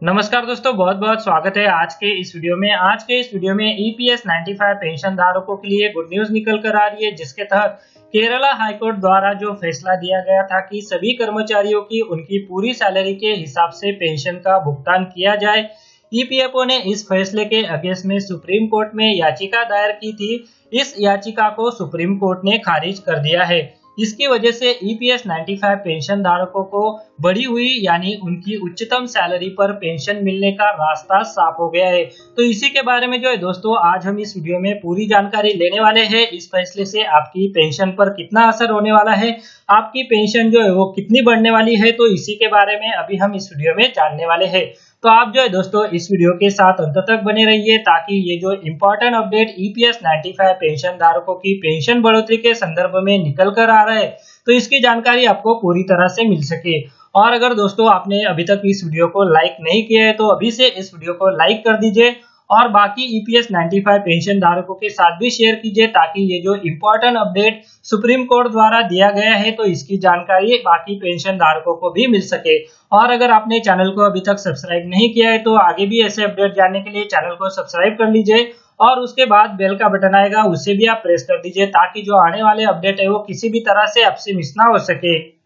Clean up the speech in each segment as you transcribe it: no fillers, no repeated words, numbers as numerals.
नमस्कार दोस्तों, बहुत बहुत स्वागत है आज के इस वीडियो में। ईपीएस 95 पेंशन धारकों के लिए गुड न्यूज निकल कर आ रही है, जिसके तहत केरला हाईकोर्ट द्वारा जो फैसला दिया गया था कि सभी कर्मचारियों की उनकी पूरी सैलरी के हिसाब से पेंशन का भुगतान किया जाए। ईपीएफओ ने इस फैसले के अगेंस्ट में सुप्रीम कोर्ट में याचिका दायर की थी। इस याचिका को सुप्रीम कोर्ट ने खारिज कर दिया है। इसकी वजह से ईपीएस 95 पेंशन धारकों को बढ़ी हुई यानी उनकी उच्चतम सैलरी पर पेंशन मिलने का रास्ता साफ हो गया है। तो इसी के बारे में जो है दोस्तों, आज हम इस वीडियो में पूरी जानकारी लेने वाले हैं। इस फैसले से आपकी पेंशन पर कितना असर होने वाला है, आपकी पेंशन जो है वो कितनी बढ़ने वाली है, तो इसी के बारे में अभी हम इस वीडियो में जानने वाले हैं। तो आप जो है दोस्तों इस वीडियो के साथ अंत तक बने रहिए, ताकि ये जो इम्पोर्टेंट अपडेट ईपीएस 95 पेंशन धारकों की पेंशन बढ़ोतरी के संदर्भ में निकल कर आ रहा है, तो इसकी जानकारी आपको पूरी तरह से मिल सके। और अगर दोस्तों आपने अभी तक इस वीडियो को लाइक नहीं किया है, तो अभी से इस वीडियो को लाइक कर दीजिए और बाकी ईपीएस 95 पेंशन धारकों के साथ भी शेयर कीजिए, ताकि ये जो इम्पोर्टेंट अपडेट सुप्रीम कोर्ट द्वारा दिया गया है, तो इसकी जानकारी बाकी पेंशन धारकों को भी मिल सके। और अगर आपने चैनल को अभी तक सब्सक्राइब नहीं किया है, तो आगे भी ऐसे अपडेट जानने के लिए चैनल को सब्सक्राइब कर लीजिए और उसके बाद बेल का बटन आएगा, उसे भी आप प्रेस कर दीजिए, ताकि जो आने वाले अपडेट है वो किसी भी तरह से आपसे मिस ना हो सके।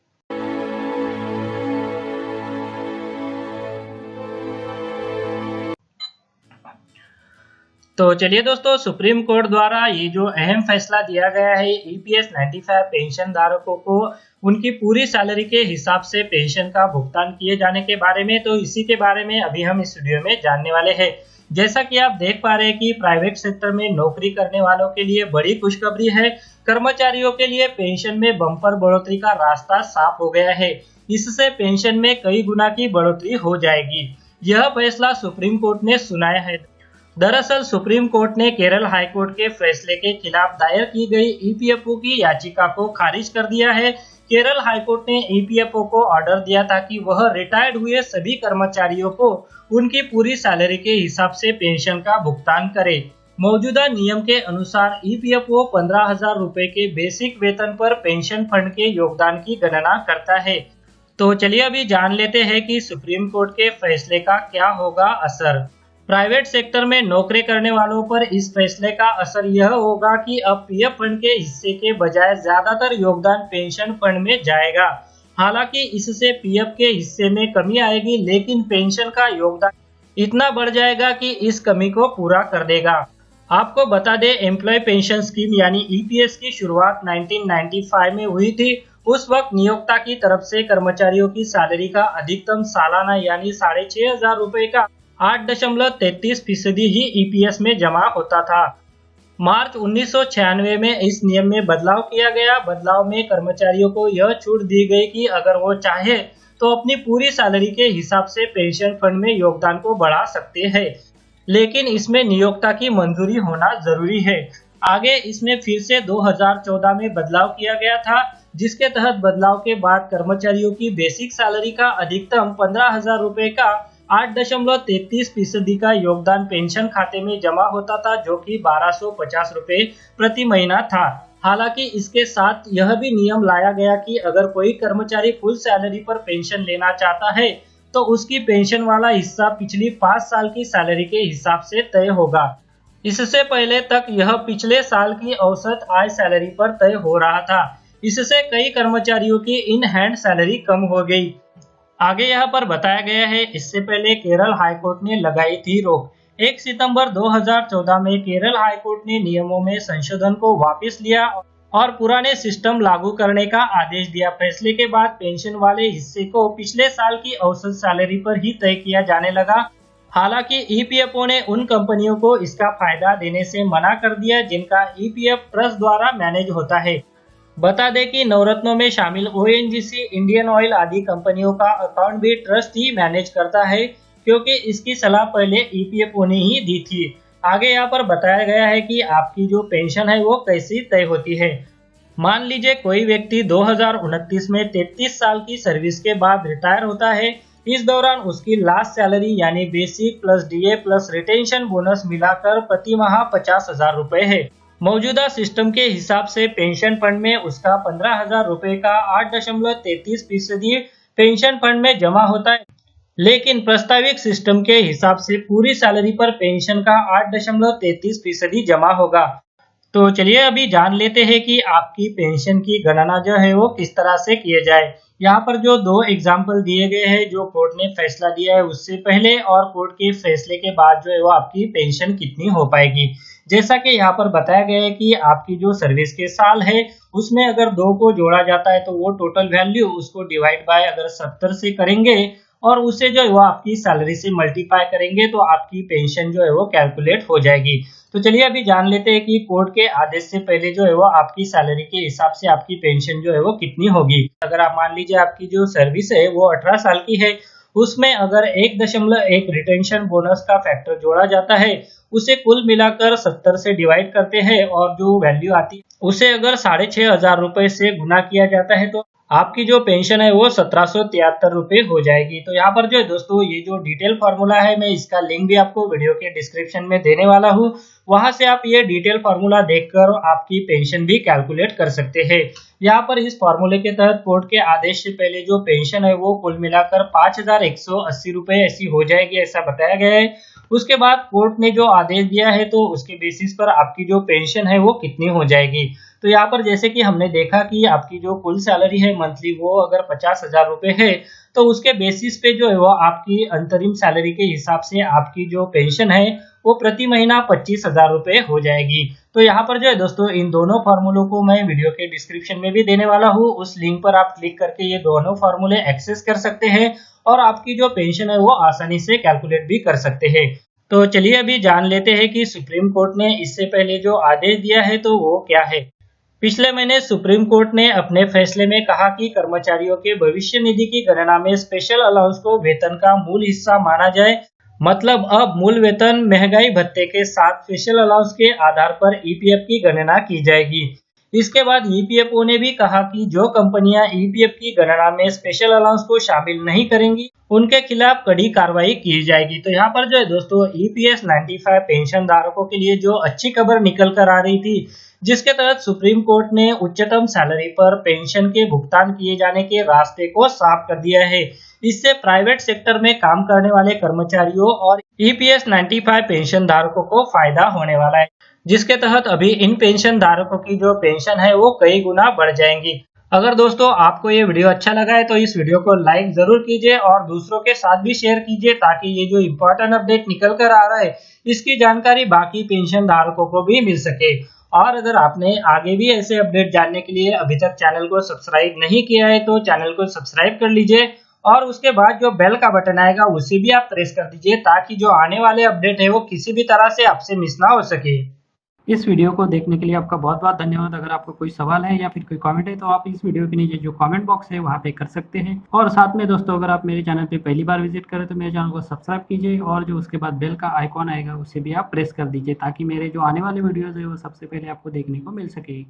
तो चलिए दोस्तों, सुप्रीम कोर्ट द्वारा ये जो अहम फैसला दिया गया है ईपीएस 95 पेंशन धारकों को उनकी पूरी सैलरी के हिसाब से पेंशन का भुगतान किए जाने के बारे में, तो इसी के बारे में अभी हम इस वीडियो में जानने वाले हैं। जैसा कि आप देख पा रहे हैं कि प्राइवेट सेक्टर में नौकरी करने वालों के लिए बड़ी खुशखबरी है। कर्मचारियों के लिए पेंशन में बम्पर बढ़ोतरी का रास्ता साफ हो गया है। इससे पेंशन में कई गुना की बढ़ोतरी हो जाएगी। यह फैसला सुप्रीम कोर्ट ने सुनाया है। दरअसल सुप्रीम कोर्ट ने केरल हाईकोर्ट के फैसले के खिलाफ दायर की गई ईपीएफओ की याचिका को खारिज कर दिया है। केरल हाईकोर्ट ने ईपीएफओ को ऑर्डर दिया था कि वह रिटायर्ड हुए सभी कर्मचारियों को उनकी पूरी सैलरी के हिसाब से पेंशन का भुगतान करे। मौजूदा नियम के अनुसार ईपीएफओ 15,000 रुपए के बेसिक वेतन पर पेंशन फंड के योगदान की गणना करता है। तो चलिए अभी जान लेते हैं कि सुप्रीम कोर्ट के फैसले का क्या होगा असर। प्राइवेट सेक्टर में नौकरी करने वालों पर इस फैसले का असर यह होगा कि अब पीएफ फंड के हिस्से के बजाय ज्यादातर योगदान पेंशन फंड में जाएगा। हालांकि इससे पीएफ के हिस्से में कमी आएगी, लेकिन पेंशन का योगदान इतना बढ़ जाएगा कि इस कमी को पूरा कर देगा। आपको बता दें, एम्प्लॉय पेंशन स्कीम यानी ईपीएस की शुरुआत 1995 में हुई थी। उस वक्त नियोक्ता की तरफ से कर्मचारियों की सैलरी का अधिकतम सालाना यानी 6,500 रुपए का 8.33% ही ईपीएस में जमा होता था। मार्च 1996 में इस नियम में बदलाव किया गया। बदलाव में कर्मचारियों को यह छूट दी गई कि अगर वो चाहे तो अपनी पूरी सैलरी के हिसाब से पेंशन फंड में योगदान को बढ़ा सकते हैं, लेकिन इसमें नियोक्ता की मंजूरी होना जरूरी है। आगे इसमें फिर से 2014 में बदलाव किया गया था, जिसके तहत बदलाव के बाद कर्मचारियों की बेसिक सैलरी का अधिकतम 15,000 रुपए का 8.33% का योगदान पेंशन खाते में जमा होता था, जो कि 1,250 रुपए प्रति महीना था। हालांकि इसके साथ यह भी नियम लाया गया कि अगर कोई कर्मचारी फुल सैलरी पर पेंशन लेना चाहता है, तो उसकी पेंशन वाला हिस्सा पिछली 5 साल की सैलरी के हिसाब से तय होगा। इससे पहले तक यह पिछले साल की औसत आय सैलरी पर तय हो रहा था। इससे कई कर्मचारियों की इन हैंड सैलरी कम हो गई। आगे यहाँ पर बताया गया है, इससे पहले केरल हाईकोर्ट ने लगाई थी रोक। 1 सितंबर 2014 में केरल हाईकोर्ट ने नियमों में संशोधन को वापस लिया और पुराने सिस्टम लागू करने का आदेश दिया। फैसले के बाद पेंशन वाले हिस्से को पिछले साल की औसत सैलरी पर ही तय किया जाने लगा। हालांकि ईपीएफओ ने उन कंपनियों को इसका फायदा देने से मना कर दिया जिनका ईपीएफ ट्रस्ट द्वारा मैनेज होता है। बता दें कि नवरत्नों में शामिल ओएनजीसी, इंडियन ऑयल आदि कंपनियों का अकाउंट भी ट्रस्ट ही मैनेज करता है, क्योंकि इसकी सलाह पहले ईपीएफओ ने ही दी थी। आगे यहाँ पर बताया गया है कि आपकी जो पेंशन है वो कैसे तय होती है। मान लीजिए कोई व्यक्ति 2029 में 33 साल की सर्विस के बाद रिटायर होता है। इस दौरान उसकी लास्ट सैलरी यानी basic plus DA plus retention bonus मिलाकर प्रति माह 50,000 रुपए है। मौजूदा सिस्टम के हिसाब से पेंशन फंड में उसका 15,000 रुपए का 8.33% पेंशन फंड में जमा होता है। लेकिन प्रस्तावित सिस्टम के हिसाब से पूरी सैलरी पर पेंशन का 8.33% जमा होगा। तो चलिए अभी जान लेते हैं कि आपकी पेंशन की गणना जो है वो किस तरह से किए जाए। यहाँ पर जो दो एग्जाम्पल दिए गए हैं, जो कोर्ट ने फैसला दिया है उससे पहले और कोर्ट के फैसले के बाद जो है वो आपकी पेंशन कितनी हो पाएगी। जैसा कि यहाँ पर बताया गया है कि आपकी जो सर्विस के साल है उसमें अगर 2 को जोड़ा जाता है तो वो टोटल वैल्यू उसको डिवाइड बाय अगर 70 से करेंगे और उसे जो है वो आपकी सैलरी से मल्टीप्लाई करेंगे तो आपकी पेंशन जो है वो कैलकुलेट हो जाएगी। तो चलिए अभी जान लेते हैं कि कोर्ट के आदेश से पहले जो है वो आपकी सैलरी के हिसाब से आपकी पेंशन जो है वो कितनी होगी। अगर आप मान लीजिए आपकी जो सर्विस है वो 18 साल की है, उसमें अगर 1.1 रिटेंशन बोनस का फैक्टर जोड़ा जाता है, उसे कुल मिलाकर 70 से डिवाइड करते हैं और जो वैल्यू आती है उसे अगर 6,500 रुपए से गुना किया जाता है तो आपकी जो पेंशन है वो 1773 रुपए हो जाएगी। तो यहाँ पर जो है दोस्तों ये जो डिटेल फार्मूला है, मैं इसका लिंक भी आपको वीडियो के डिस्क्रिप्शन में देने वाला हूँ, वहां से आप ये डिटेल फार्मूला देखकर आपकी पेंशन भी कैलकुलेट कर सकते हैं। यहाँ पर इस फार्मूले के तहत कोर्ट के आदेश से पहले जो पेंशन है वो कुल मिलाकर 5,180 रुपए ऐसी हो जाएगी, ऐसा बताया गया है। उसके बाद कोर्ट ने जो आदेश दिया है तो उसके बेसिस पर आपकी जो पेंशन है वो कितनी हो जाएगी। तो यहाँ पर जैसे कि हमने देखा कि आपकी जो कुल सैलरी है मंथली वो अगर 50,000 रुपए है तो उसके बेसिस पे जो है वो आपकी अंतरिम सैलरी के हिसाब से आपकी जो पेंशन है वो प्रति महीना 25,000 रुपए हो जाएगी। तो यहाँ पर जो है दोस्तों इन दोनों फार्मूलों को मैं वीडियो के डिस्क्रिप्शन में भी देने वाला हूँ, उस लिंक पर आप क्लिक करके ये दोनों फार्मूले एक्सेस कर सकते हैं और आपकी जो पेंशन है वो आसानी से कैलकुलेट भी कर सकते हैं। तो चलिए अभी जान लेते हैं कि सुप्रीम कोर्ट ने इससे पहले जो आदेश दिया है तो वो क्या है। पिछले महीने सुप्रीम कोर्ट ने अपने फैसले में कहा कि कर्मचारियों के भविष्य निधि की गणना में स्पेशल अलाउंस को वेतन का मूल हिस्सा माना जाए। मतलब अब मूल वेतन महंगाई भत्ते के साथ स्पेशल अलाउंस के आधार पर ईपीएफ की गणना की जाएगी। इसके बाद ईपीएफओ ने भी कहा कि जो कंपनियां ईपीएफ की गणना में स्पेशल अलाउंस को शामिल नहीं करेंगी उनके खिलाफ कड़ी कार्रवाई की जाएगी। तो यहाँ पर जो है दोस्तों ईपीएस 95 पेंशन धारकों के लिए जो अच्छी खबर निकल कर आ रही थी, जिसके तहत सुप्रीम कोर्ट ने उच्चतम सैलरी पर पेंशन के भुगतान किए जाने के रास्ते को साफ कर दिया है। इससे प्राइवेट सेक्टर में काम करने वाले कर्मचारियों और ईपीएस 95 पेंशन धारकों को फायदा होने वाला है, जिसके तहत अभी इन पेंशन धारकों की जो पेंशन है वो कई गुना बढ़ जाएंगी। अगर दोस्तों आपको ये वीडियो अच्छा लगा है तो इस वीडियो को लाइक जरूर कीजिए और दूसरों के साथ भी शेयर कीजिए, ताकि ये जो इम्पोर्टेंट अपडेट निकल कर आ रहा है इसकी जानकारी बाकी पेंशन धारकों को भी मिल सके। और अगर आपने आगे भी ऐसे अपडेट जानने के लिए अभी तक चैनल को सब्सक्राइब नहीं किया है तो चैनल को सब्सक्राइब कर लीजिए और उसके बाद जो बेल का बटन आएगा उसे भी आप प्रेस कर दीजिए, ताकि जो आने वाले अपडेट है वो किसी भी तरह से आपसे मिस ना हो सके। इस वीडियो को देखने के लिए आपका बहुत बहुत धन्यवाद। अगर आपको कोई सवाल है या फिर कोई कमेंट है तो आप इस वीडियो के नीचे जो कमेंट बॉक्स है वहाँ पे कर सकते हैं। और साथ में दोस्तों अगर आप मेरे चैनल पे पहली बार विजिट करें तो मेरे चैनल को सब्सक्राइब कीजिए और जो उसके बाद बेल का आइकॉन आएगा उसे भी आप प्रेस कर दीजिए, ताकि मेरे जो आने वाले वीडियोज़ है वो सबसे पहले आपको देखने को मिल सके।